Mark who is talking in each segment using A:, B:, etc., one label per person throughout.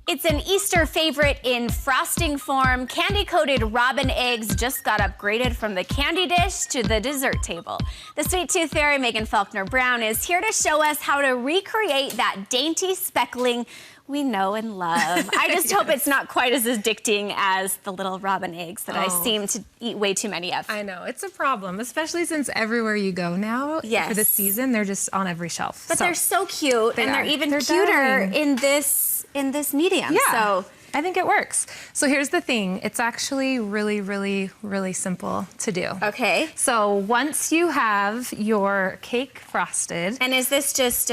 A: It's an Easter favorite in frosting form. Candy-coated robin eggs just got upgraded from the candy dish to the dessert table. The Sweet Tooth Fairy, Faulkner Brown, is here to show us how to recreate that dainty speckling we know and love. I just hope it's not quite as addicting as the little robin eggs that I seem to eat way too many of.
B: I know, it's a problem, especially since everywhere you go now for the season, they're just on every shelf.
A: But they're so cute, they're even cuter in this medium.
B: Yeah.
A: So
B: I think it works. So here's the thing. It's actually really simple to do.
A: Okay.
B: So once you have your cake frosted.
A: And is this just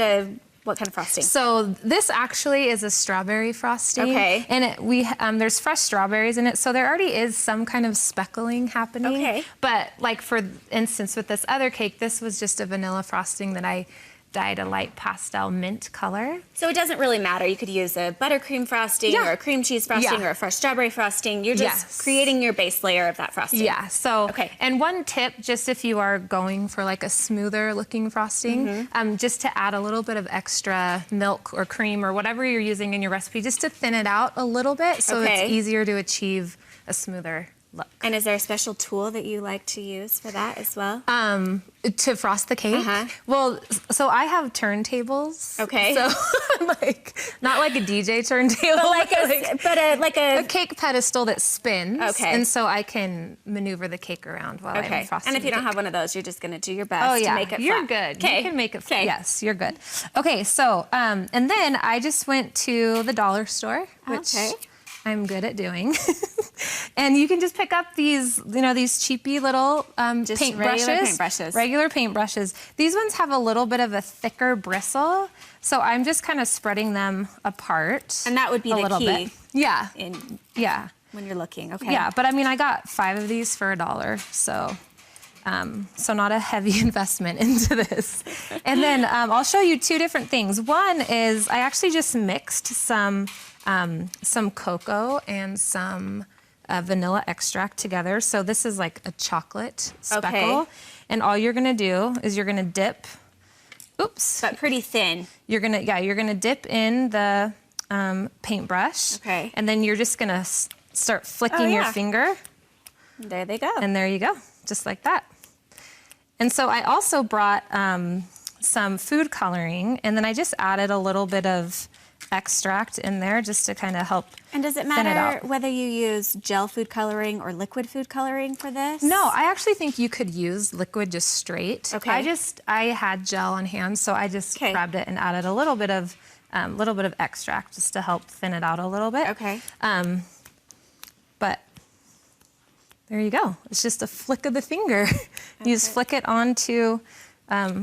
A: what kind of frosting?
B: So this actually is a strawberry frosting.
A: Okay.
B: And there's fresh strawberries in it, so there already is some kind of speckling happening.
A: Okay.
B: But like for instance with this other cake, this was just a vanilla frosting that I dyed a light pastel mint color.
A: So it doesn't really matter. You could use a buttercream frosting or a cream cheese frosting or a fresh strawberry frosting. You're just creating your base layer of that frosting.
B: Yeah, so, and one tip, just if you are going for like a smoother looking frosting, just to add a little bit of extra milk or cream or whatever you're using in your recipe, just to thin it out a little bit so it's easier to achieve a smoother look.
A: And is there a special tool that you like to use for that as well?
B: To frost the cake? Well, so I have turntables.
A: Okay.
B: So like, not like a DJ turntable.
A: But like a
B: cake pedestal that spins.
A: Okay.
B: And so I can maneuver the cake around while I'm frosting.
A: And if you don't have one of those, you're just gonna do your best to make it
B: you're
A: flat.
B: good. You can make it flat. Yes, you're good. Okay, so, and then I just went to the dollar store, which I'm good at doing. And you can just pick up these, these cheapy little regular paintbrushes. These ones have a little bit of a thicker bristle, so I'm just kind of spreading them apart.
A: And that would be the key.
B: Bit. Yeah.
A: When you're looking,
B: Yeah, but I mean, I got 5 of these for $1, so. So not a heavy investment into this. And then I'll show you 2 different things. One is I actually just mixed some cocoa and some vanilla extract together. So this is like a chocolate speckle. And all you're gonna do is you're gonna dip,
A: but pretty thin.
B: You're gonna dip in the paintbrush. And then you're just gonna start flicking your finger.
A: There they go.
B: And there you go, just like that. And so I also brought some food coloring, and then I just added a little bit of extract in there just to kind of help.
A: And does it matter whether you use gel food coloring or liquid food coloring for this?
B: No, I actually think you could use liquid just straight. I had gel on hand, so I just grabbed it and added a little bit of extract just to help thin it out a little bit. But there you go. It's just a flick of the finger. You just flick it onto,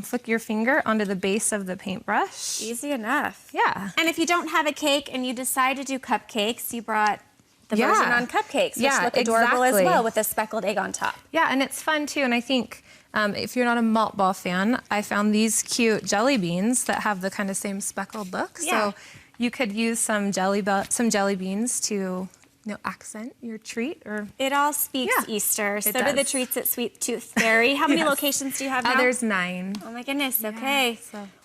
B: flick your finger onto the base of the paintbrush.
A: Easy enough.
B: Yeah.
A: And if you don't have a cake and you decide to do cupcakes, you brought the version on cupcakes, which look adorable as well with a speckled egg on top.
B: Yeah, and it's fun too. And I think if you're not a malt ball fan, I found these cute jelly beans that have the kind of same speckled look. So you could use some jelly beans to accent your treat. Or
A: it all speaks Easter. So do the treats at Sweet Tooth Fairy. How many locations do you have now?
B: There's 9.
A: Oh my goodness. Okay.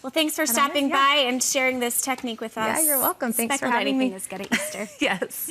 A: Well, thanks for stopping by and sharing this technique with us.
B: Yeah, you're welcome. Thanks for having me.
A: Anything is good at Easter.
B: Yes.